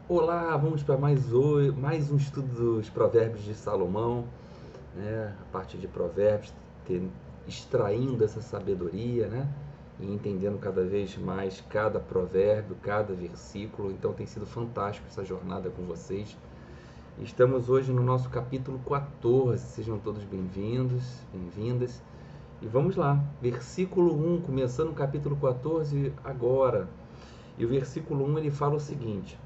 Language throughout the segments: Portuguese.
Olá, vamos para mais um estudo dos Provérbios de Salomão, né? A partir de Provérbios, extraindo essa sabedoria, né? E entendendo cada vez mais cada provérbio, cada versículo. Então tem sido fantástico essa jornada com vocês. Estamos hoje no nosso capítulo 14. Sejam todos bem-vindos, bem-vindas. E vamos lá, versículo 1, começando o capítulo 14 agora. E o versículo 1 ele fala o seguinte: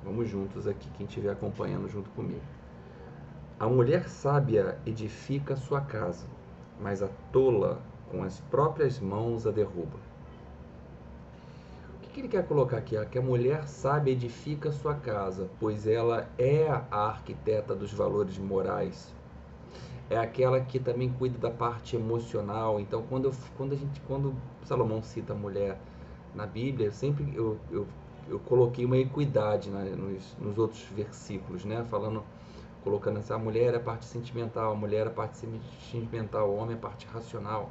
vamos juntos aqui, quem estiver acompanhando junto comigo. A mulher sábia edifica sua casa, mas a tola com as próprias mãos a derruba. O que ele quer colocar aqui? Que a mulher sábia edifica sua casa, pois ela é a arquiteta dos valores morais. É aquela que também cuida da parte emocional. Então, quando Salomão cita a mulher na Bíblia, eu coloquei uma equidade, né, nos outros versículos, né, colocando essa mulher é a parte sentimental, a mulher é a parte sentimental, o homem é a parte racional.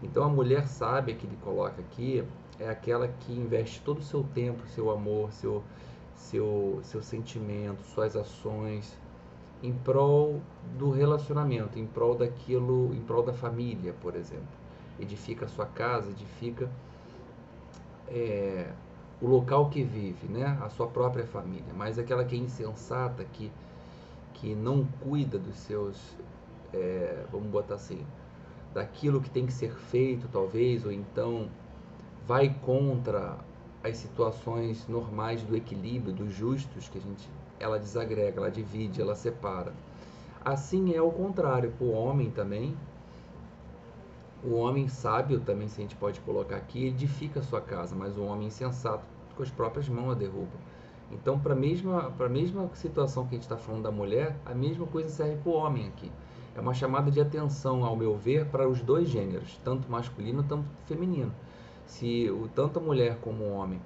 Então a mulher sábia que ele coloca aqui é aquela que investe todo o seu tempo, seu amor, seu sentimento, suas ações em prol do relacionamento, em prol daquilo, em prol da família, por exemplo. Edifica a sua casa, edifica é, o local que vive, né? A sua própria família. Mas aquela que é insensata, que não cuida dos seus, vamos botar assim, daquilo que tem que ser feito, talvez, ou então vai contra as situações normais do equilíbrio, dos justos, ela desagrega, ela divide, ela separa. Assim é o contrário para o homem também. O homem sábio também, se a gente pode colocar aqui, edifica a sua casa, mas o homem insensato com as próprias mãos a derruba. Então, para a mesma situação que a gente está falando da mulher, a mesma coisa serve para o homem aqui. É uma chamada de atenção, ao meu ver, para os dois gêneros, tanto masculino quanto feminino. Se tanto a mulher como o homem.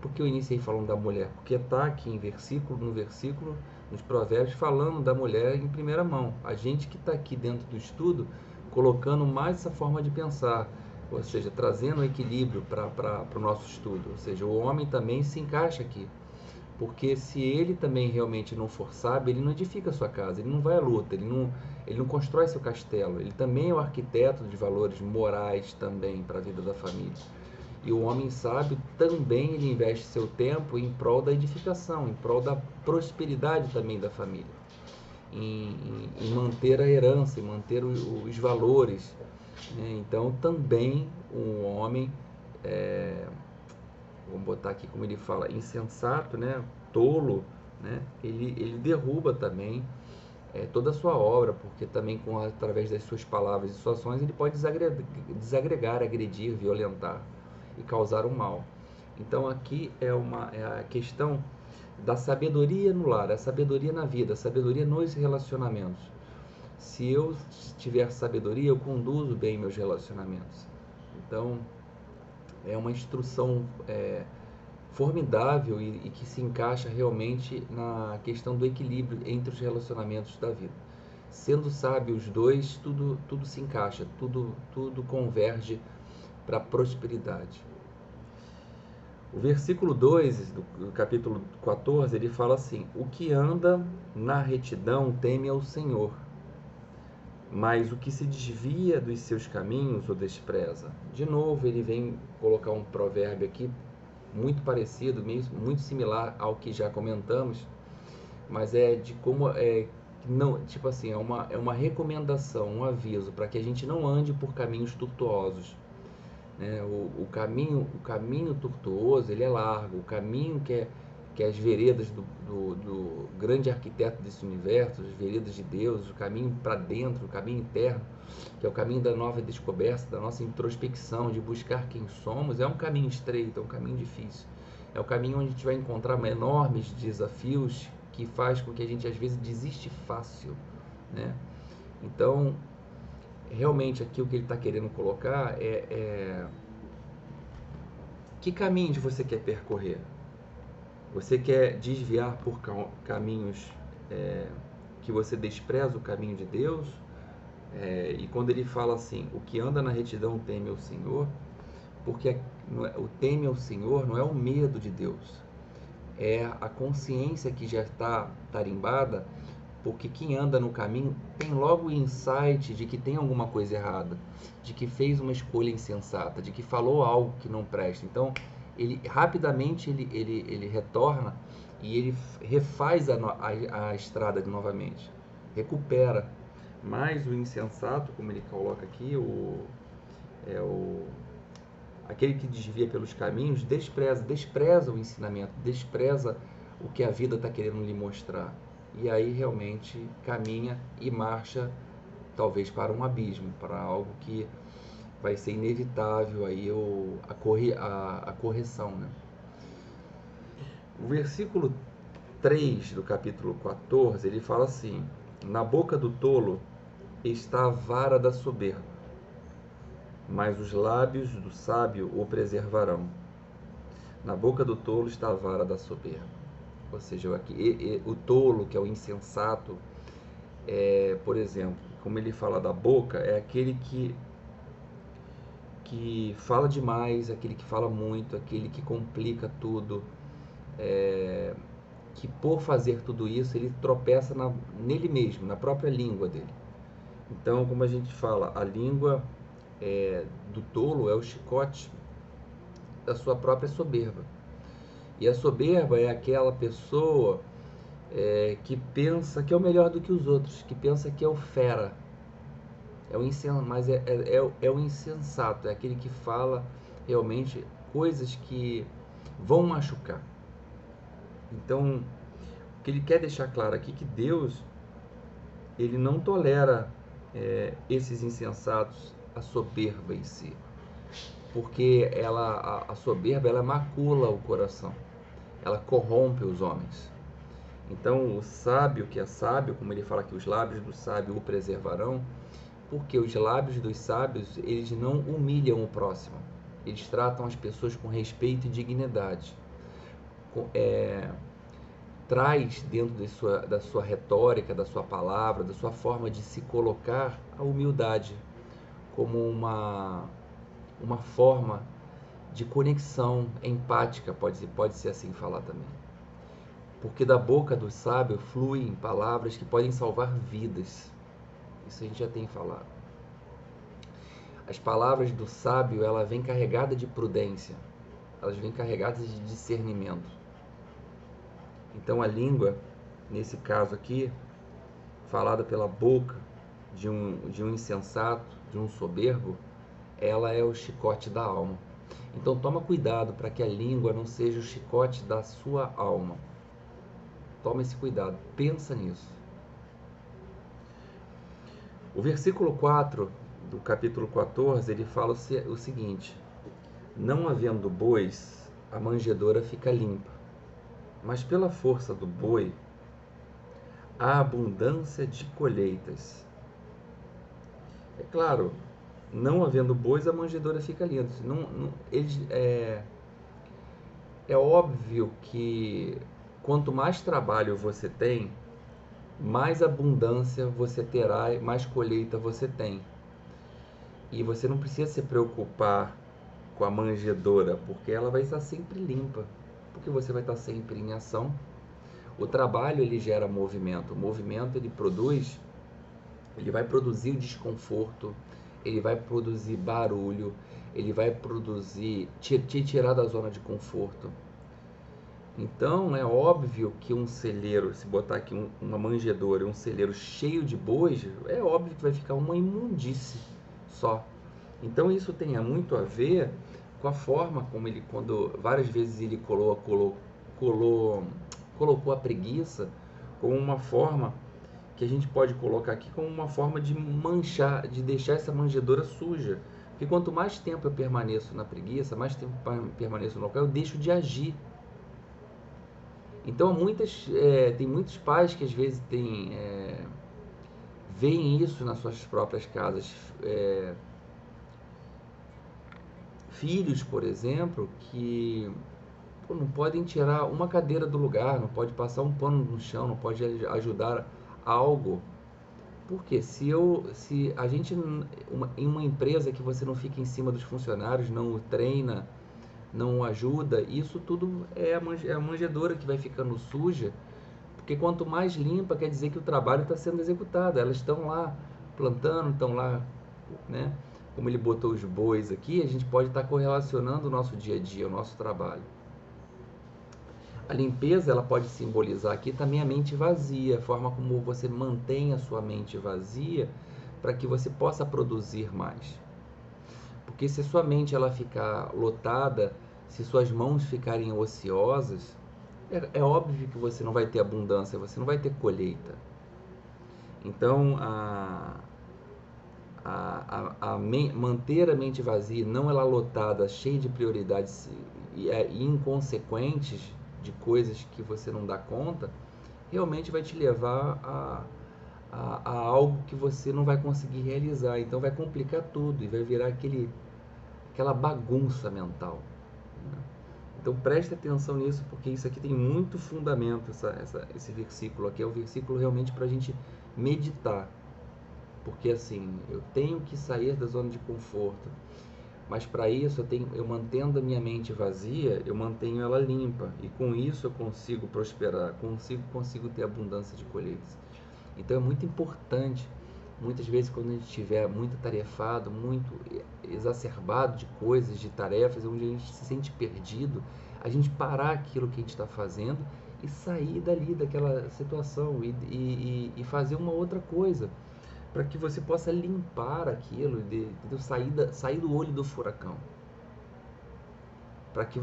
Por que eu iniciei falando da mulher? Porque está aqui no versículo, nos provérbios, falando da mulher em primeira mão. A gente que está aqui dentro do estudo, colocando mais essa forma de pensar, ou seja, trazendo um equilíbrio para o nosso estudo. Ou seja, o homem também se encaixa aqui. Porque se ele também realmente não for sábio, ele não edifica a sua casa, ele não vai à luta, ele não constrói seu castelo. Ele também é o arquiteto de valores morais também para a vida da família. E o homem sábio também ele investe seu tempo em prol da edificação, em prol da prosperidade também da família, em manter a herança, em manter os valores, né? Então também o homem, é, vamos botar aqui como ele fala, insensato, né? Tolo, né? Ele derruba também toda a sua obra, porque também através das suas palavras e suas ações ele pode desagregar, agredir, violentar e causar um mal. Então aqui é a questão da sabedoria no lar, a sabedoria na vida, a sabedoria nos relacionamentos. Se eu tiver sabedoria, eu conduzo bem meus relacionamentos. Então é uma instrução formidável e que se encaixa realmente na questão do equilíbrio entre os relacionamentos da vida. Sendo sábio os dois, tudo se encaixa, tudo converge para a prosperidade. O versículo 2 do capítulo 14, ele fala assim: o que anda na retidão teme ao Senhor, mas o que se desvia dos seus caminhos o despreza. De novo, ele vem colocar um provérbio aqui muito parecido, muito similar ao que já comentamos, mas é de como não, tipo assim, é uma recomendação, um aviso para que a gente não ande por caminhos tortuosos, né? O caminho tortuoso ele é largo, o caminho que é as veredas do grande arquiteto desse universo, as veredas de Deus, o caminho para dentro, o caminho interno, que é o caminho da nova descoberta, da nossa introspecção, de buscar quem somos, é um caminho estreito, é um caminho difícil. É o caminho onde a gente vai encontrar enormes desafios que faz com que a gente às vezes desiste fácil, né? Então, realmente aqui o que ele está querendo colocar que caminhos você quer percorrer? Você quer desviar por caminhos que você despreza o caminho de Deus? E quando ele fala assim, o que anda na retidão teme ao Senhor, porque o teme ao Senhor não é o medo de Deus. é a consciência que já está tarimbada, porque quem anda no caminho tem logo o insight de que tem alguma coisa errada, de que fez uma escolha insensata, de que falou algo que não presta. Então, ele rapidamente ele retorna e ele refaz a estrada novamente, recupera. Mas o insensato, como ele coloca aqui, é o aquele que desvia pelos caminhos, despreza o ensinamento, despreza o que a vida está querendo lhe mostrar. E aí realmente caminha e marcha talvez para um abismo, para algo que vai ser inevitável aí a correção, né? O versículo 3 do capítulo 14, ele fala assim: na boca do tolo está a vara da soberba, mas os lábios do sábio o preservarão. Na boca do tolo está a vara da soberba. Ou seja, o tolo, que é o insensato, por exemplo, como ele fala da boca, é aquele que fala demais, aquele que fala muito, aquele que complica tudo, que por fazer tudo isso ele tropeça nele mesmo, na própria língua dele. Então, como a gente fala, a língua do tolo é o chicote da sua própria soberba. E a soberba é aquela pessoa que pensa que é o melhor do que os outros, que pensa que é o fera, mas é o insensato, é aquele que fala realmente coisas que vão machucar. Então, o que ele quer deixar claro aqui é que Deus ele não tolera esses insensatos, a soberba em si, porque a soberba ela macula o coração, ela corrompe os homens. Então, o sábio que é sábio, como ele fala que os lábios do sábio o preservarão, porque os lábios dos sábios, eles não humilham o próximo. Eles tratam as pessoas com respeito e dignidade. Traz dentro da sua retórica, da sua palavra, da sua forma de se colocar, a humildade como uma forma de conexão empática, pode ser assim falar também. Porque da boca do sábio fluem palavras que podem salvar vidas. Isso a gente já tem falado. As palavras do sábio, ela vem carregada de prudência. Elas vêm carregadas de discernimento. Então a língua, nesse caso aqui, falada pela boca de um insensato, de um soberbo, ela é o chicote da alma. Então toma cuidado para que a língua não seja o chicote da sua alma. Toma esse cuidado, pensa nisso. O versículo 4 do capítulo 14, ele fala o seguinte: não havendo bois, a manjedoura fica limpa, mas pela força do boi, há abundância de colheitas. É claro, não havendo bois, a manjedoura fica limpa. É óbvio que quanto mais trabalho você tem, mais abundância você terá, mais colheita você tem. E você não precisa se preocupar com a manjedoura, porque ela vai estar sempre limpa, porque você vai estar sempre em ação. O trabalho ele gera movimento, o movimento ele vai produzir o desconforto, ele vai produzir barulho, ele vai produzir te tirar da zona de conforto. Então é óbvio que um celeiro, se botar aqui uma manjedoura e um celeiro cheio de bois, é óbvio que vai ficar uma imundície só. Então isso tem muito a ver com a forma como ele, quando várias vezes ele colocou a preguiça como uma forma que a gente pode colocar aqui como uma forma de manchar, de deixar essa manjedoura suja. Porque quanto mais tempo eu permaneço na preguiça, mais tempo eu permaneço no local, eu deixo de agir. Então tem muitos pais que às vezes veem isso nas suas próprias casas. Filhos, por exemplo, que não podem tirar uma cadeira do lugar, não pode passar um pano no chão, não pode ajudar algo. Porque se a gente em uma empresa que você não fica em cima dos funcionários, não o treina, não o ajuda, isso tudo é a manjedoura que vai ficando suja, porque quanto mais limpa, quer dizer que o trabalho está sendo executado. Elas estão lá plantando, estão lá, né? Como ele botou os bois aqui, a gente pode estar correlacionando o nosso dia a dia, o nosso trabalho. A limpeza, ela pode simbolizar aqui também a mente vazia, a forma como você mantém a sua mente vazia para que você possa produzir mais. Porque se a sua mente ela ficar lotada, se suas mãos ficarem ociosas, é óbvio que você não vai ter abundância, você não vai ter colheita. Então, manter a mente vazia, não ela lotada, cheia de prioridades e inconsequentes de coisas que você não dá conta, realmente vai te levar a algo que você não vai conseguir realizar. Então vai complicar tudo e vai virar aquela bagunça mental, né? Então preste atenção nisso, porque isso aqui tem muito fundamento, esse versículo aqui é um versículo realmente para a gente meditar. Porque assim, eu tenho que sair da zona de conforto, mas para isso eu mantendo a minha mente vazia, eu mantenho ela limpa, e com isso eu consigo prosperar, consigo ter abundância de colheitas. Então é muito importante, muitas vezes quando a gente estiver muito atarefado, muito exacerbado de coisas, de tarefas, onde a gente se sente perdido, a gente parar aquilo que a gente está fazendo e sair dali, daquela situação e fazer uma outra coisa, para que você possa limpar aquilo, sair do olho do furacão, para que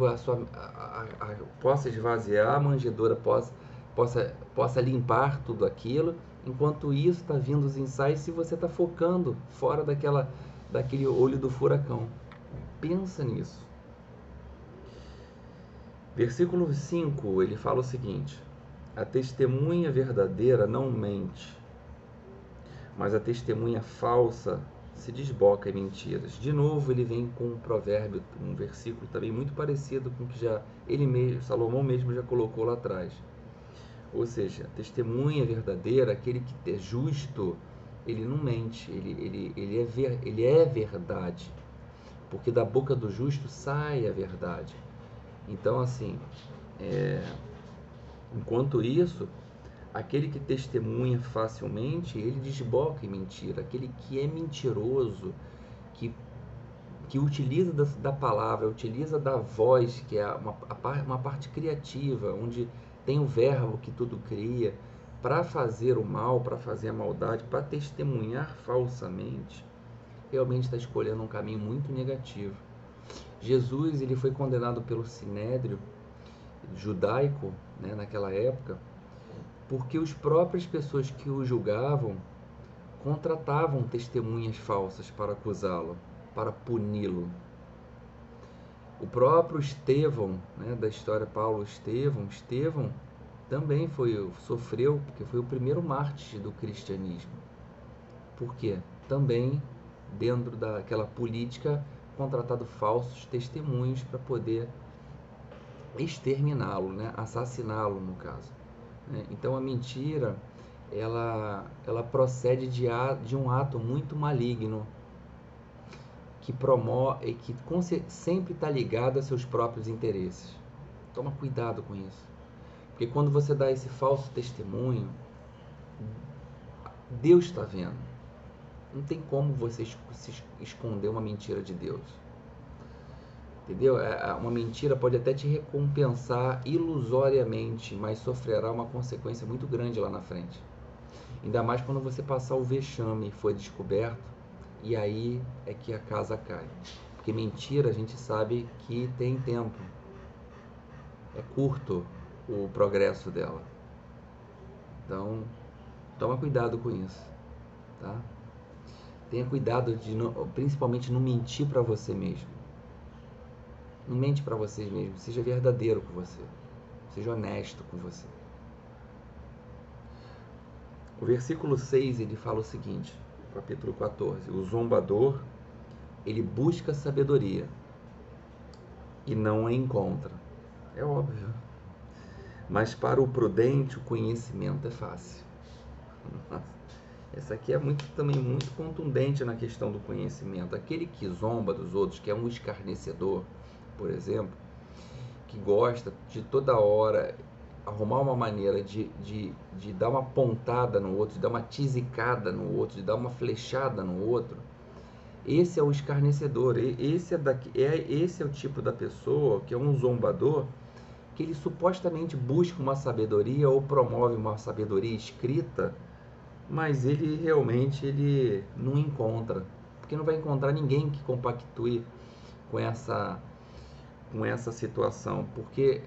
possa esvaziar a manjedoura, possa limpar tudo aquilo. Enquanto isso está vindo os ensaios, se você está focando fora daquele olho do furacão, pensa nisso. Versículo 5, ele fala o seguinte: a testemunha verdadeira não mente, mas a testemunha falsa se desboca em mentiras. De novo ele vem com um provérbio, um versículo também muito parecido com o que Salomão mesmo já colocou lá atrás. Ou seja, a testemunha verdadeira, aquele que é justo, ele não mente, ele é verdade, porque da boca do justo sai a verdade. Então assim, enquanto isso, aquele que testemunha facilmente, ele desboca em mentira. Aquele que é mentiroso, que utiliza da palavra, utiliza da voz, que é uma parte criativa, onde tem o verbo que tudo cria, para fazer o mal, para fazer a maldade, para testemunhar falsamente, realmente está escolhendo um caminho muito negativo. Jesus, ele foi condenado pelo sinédrio judaico, né, naquela época, porque as próprias pessoas que o julgavam contratavam testemunhas falsas para acusá-lo, para puni-lo. O próprio Estevão, né, da história Estevão também sofreu, porque foi o primeiro mártir do cristianismo. Por quê? Também, dentro daquela política, contratado falsos testemunhos para poder exterminá-lo, né, assassiná-lo no caso. Então a mentira, ela procede de um ato muito maligno, que promove e que sempre está ligado a seus próprios interesses. Toma cuidado com isso, porque quando você dá esse falso testemunho, Deus está vendo. Não tem como você se esconder uma mentira de Deus. Entendeu? Uma mentira pode até te recompensar ilusoriamente, mas sofrerá uma consequência muito grande lá na frente. Ainda mais quando você passar o vexame e for descoberto, e aí é que a casa cai. Porque mentira, a gente sabe que tem tempo. É curto o progresso dela. Então, toma cuidado com isso, tá? Tenha cuidado principalmente não mentir para você mesmo. Não mente para você mesmo, seja verdadeiro com você. Seja honesto com você. O versículo 6, ele fala o seguinte, capítulo 14: o zombador, ele busca sabedoria e não a encontra. É óbvio. Mas para o prudente o conhecimento é fácil. Essa aqui é também muito contundente na questão do conhecimento. Aquele que zomba dos outros, que é um escarnecedor, por exemplo, que gosta de toda hora arrumar uma maneira de dar uma pontada no outro, de dar uma tisicada no outro, de dar uma flechada no outro, esse é o escarnecedor, esse é o tipo da pessoa que é um zombador, que ele supostamente busca uma sabedoria ou promove uma sabedoria escrita, mas ele realmente não encontra, porque não vai encontrar ninguém que compactue com essa situação, porque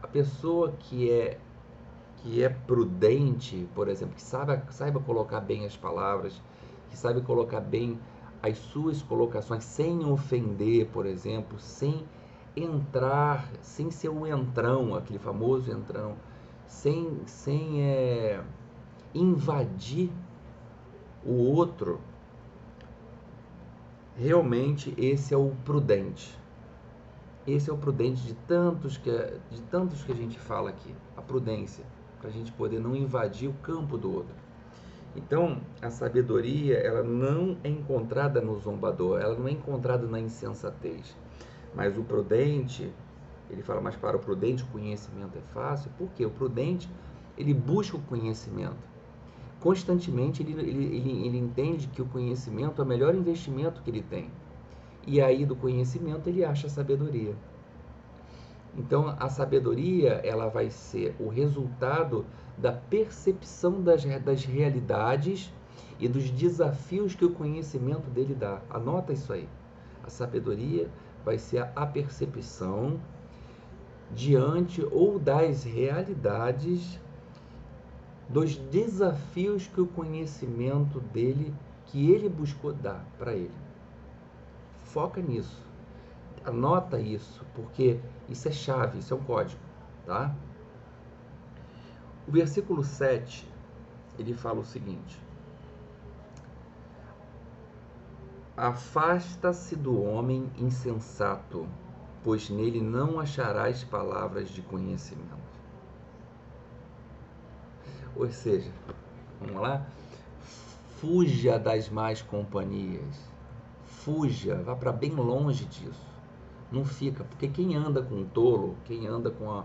a pessoa que é prudente, por exemplo, que saiba colocar bem as palavras, que sabe colocar bem as suas colocações sem ofender, por exemplo, sem entrar, sem ser o entrão, aquele famoso entrão, sem invadir o outro, realmente esse é o prudente. Esse é o prudente de tantos que a gente fala aqui, a prudência, para a gente poder não invadir o campo do outro. Então, a sabedoria, ela não é encontrada no zombador, ela não é encontrada na insensatez. Mas o prudente, ele fala, mas para o prudente o conhecimento é fácil, porque o prudente, ele busca o conhecimento. Constantemente ele entende que o conhecimento é o melhor investimento que ele tem. E aí do conhecimento ele acha a sabedoria. Então a sabedoria, ela vai ser o resultado da percepção das realidades e dos desafios que o conhecimento dele dá. Anota isso aí. A sabedoria vai ser a percepção diante ou das realidades, dos desafios que o conhecimento dele, que ele buscou dar para ele. Foca nisso. Anota isso, porque isso é chave, isso é um código, tá? O versículo 7, ele fala o seguinte: afasta-se do homem insensato, pois nele não acharás palavras de conhecimento. Ou seja, vamos lá, fuja das más companhias, fuja, vá para bem longe disso. Não fica, porque quem anda com um tolo, quem anda com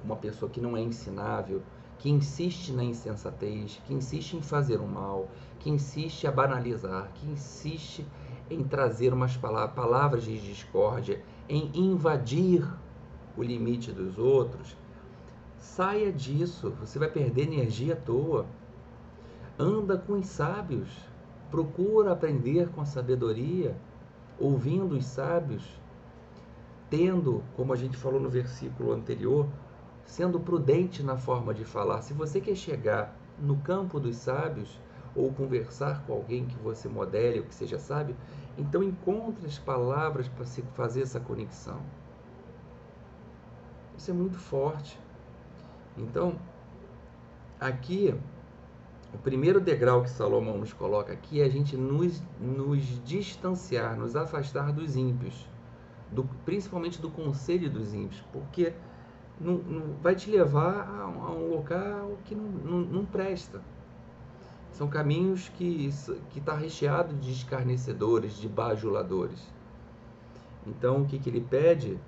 uma pessoa que não é ensinável, que insiste na insensatez, que insiste em fazer o mal, que insiste a banalizar, que insiste em trazer umas palavras de discórdia, em invadir o limite dos outros, saia disso, você vai perder energia à toa. Anda com os sábios, procura aprender com a sabedoria, ouvindo os sábios, tendo, como a gente falou no versículo anterior, sendo prudente na forma de falar. Se você quer chegar no campo dos sábios, ou conversar com alguém que você modele ou que seja sábio, então encontre as palavras para se fazer essa conexão. Isso é muito forte. Então, aqui, o primeiro degrau que Salomão nos coloca aqui é a gente nos distanciar, nos afastar dos ímpios, principalmente do conselho dos ímpios, porque não vai te levar a um local que não presta. São caminhos que está recheado de escarnecedores, de bajuladores. Então, o que ele pede?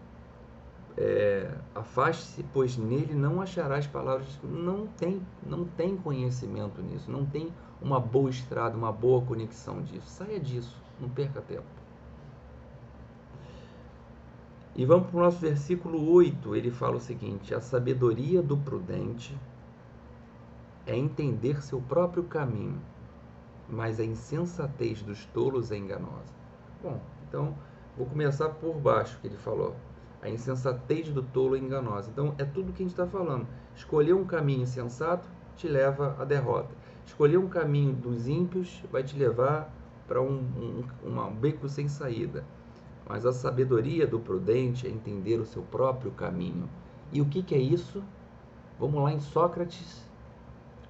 Afaste-se, pois nele não acharás palavras. Não tem conhecimento nisso, não tem uma boa estrada, uma boa conexão disso. Saia disso, não perca tempo. E vamos para o nosso versículo 8, ele fala o seguinte: a sabedoria do prudente é entender seu próprio caminho, mas a insensatez dos tolos é enganosa. Bom, então vou começar por baixo, que ele falou. A insensatez do tolo é enganosa. Então é tudo o que a gente está falando. Escolher um caminho insensato te leva à derrota. Escolher um caminho dos ímpios vai te levar para um beco sem saída. Mas a sabedoria do prudente é entender o seu próprio caminho. E o que é isso? Vamos lá em Sócrates.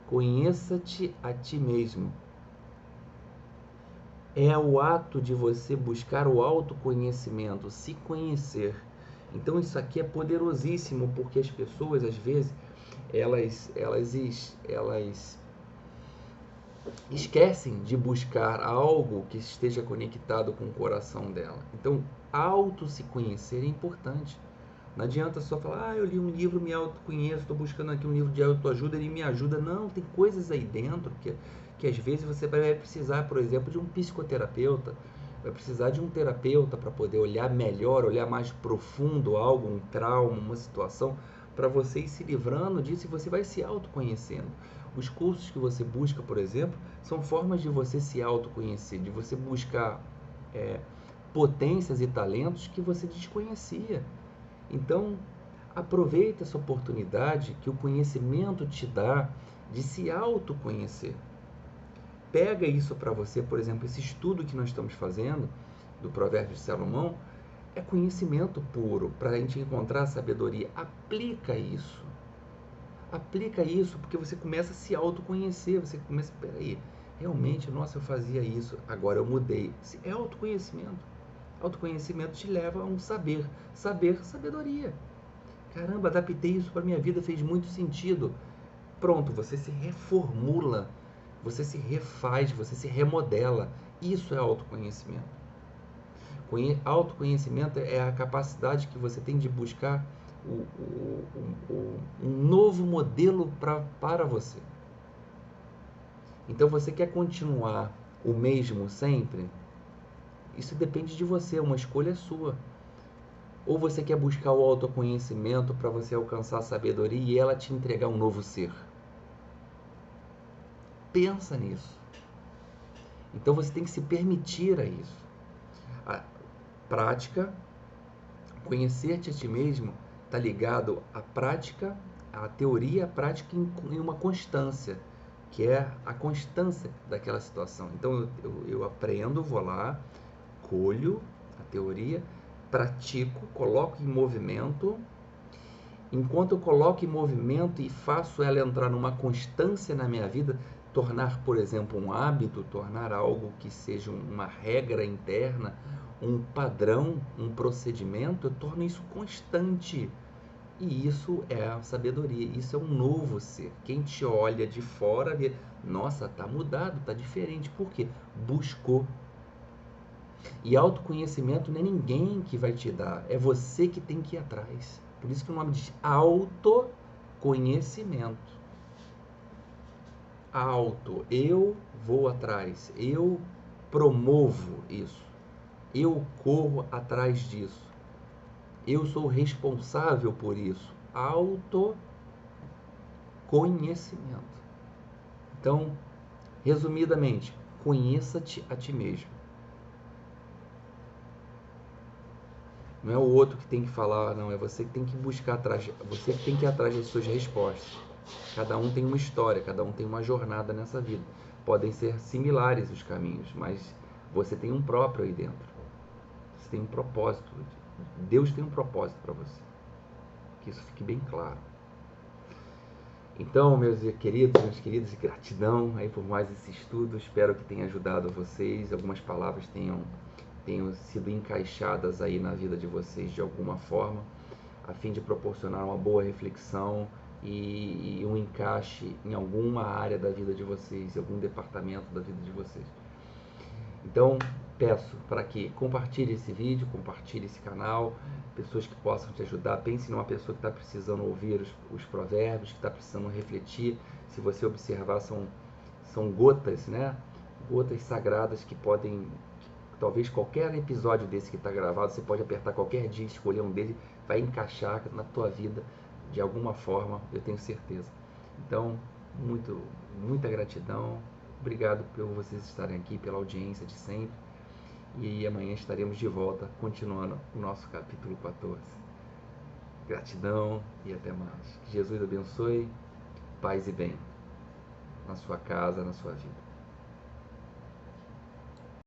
Conheça-te a ti mesmo. É o ato de você buscar o autoconhecimento, se conhecer. Então isso aqui é poderosíssimo, porque as pessoas, às vezes, elas esquecem de buscar algo que esteja conectado com o coração dela. Então, auto se conhecer é importante. Não adianta só falar, eu li um livro, me autoconheço, estou buscando aqui um livro de autoajuda, ele me ajuda. Não, tem coisas aí dentro que às vezes você vai precisar, por exemplo, de um psicoterapeuta, vai precisar de um terapeuta para poder olhar melhor, olhar mais profundo algo, um trauma, uma situação, para você ir se livrando disso e você vai se autoconhecendo. Os cursos que você busca, por exemplo, são formas de você se autoconhecer, de você buscar potências e talentos que você desconhecia. Então, aproveite essa oportunidade que o conhecimento te dá de se autoconhecer. Pega isso para você, por exemplo, esse estudo que nós estamos fazendo do Provérbio de Salomão é conhecimento puro para a gente encontrar a sabedoria. Aplica isso. Aplica isso porque você começa a se autoconhecer. Você começa, peraí, realmente, nossa, eu fazia isso, agora eu mudei. É autoconhecimento. Autoconhecimento te leva a um saber. Saber, sabedoria. Caramba, adaptei isso para minha vida, fez muito sentido. Pronto, você se reformula, você se refaz, você se remodela. Isso é autoconhecimento. Autoconhecimento é a capacidade que você tem de buscar um novo modelo para você. Então você quer continuar o mesmo sempre? Isso depende de você, é uma escolha sua. Ou você quer buscar o autoconhecimento para você alcançar a sabedoria e ela te entregar um novo ser? Pensa nisso. Então você tem que se permitir a isso. A prática, conhecer-te a ti mesmo, está ligado à prática, à teoria, à prática em uma constância, que é a constância daquela situação. Então eu aprendo, vou lá, colho a teoria, pratico, coloco em movimento. Enquanto eu coloco em movimento e faço ela entrar numa constância na minha vida, tornar, por exemplo, um hábito, tornar algo que seja uma regra interna, um padrão, um procedimento, eu torno isso constante. E isso é a sabedoria, isso é um novo ser. Quem te olha de fora vê, nossa, tá mudado, tá diferente. Por quê? Buscou. E autoconhecimento não é ninguém que vai te dar, é você que tem que ir atrás. Por isso que o nome diz autoconhecimento. Eu vou atrás, eu promovo isso, eu corro atrás disso, eu sou responsável por isso. Autoconhecimento. Então, resumidamente, conheça-te a ti mesmo. Não é o outro que tem que falar, não, é você que tem que buscar atrás, você que tem que ir atrás das suas respostas. Cada um tem uma história, cada um tem uma jornada nessa vida. Podem ser similares os caminhos, mas você tem um próprio aí dentro. Você tem um propósito. Deus tem um propósito para você. Que isso fique bem claro. Então, meus queridos, gratidão aí por mais esse estudo. Espero que tenha ajudado vocês. Algumas palavras tenham sido encaixadas aí na vida de vocês de alguma forma, a fim de proporcionar uma boa reflexão e um encaixe em alguma área da vida de vocês, em algum departamento da vida de vocês. Então, peço para que compartilhe esse vídeo, compartilhe esse canal, pessoas que possam te ajudar. Pense numa pessoa que está precisando ouvir os provérbios, que está precisando refletir. Se você observar, são gotas, né? Gotas sagradas que podem... Talvez qualquer episódio desse que está gravado, você pode apertar qualquer dia, escolher um deles, vai encaixar na tua vida de alguma forma, eu tenho certeza. Então, muita gratidão. Obrigado por vocês estarem aqui, pela audiência de sempre. E amanhã estaremos de volta, continuando o nosso capítulo 14. Gratidão e até mais. Que Jesus abençoe, paz e bem na sua casa, na sua vida.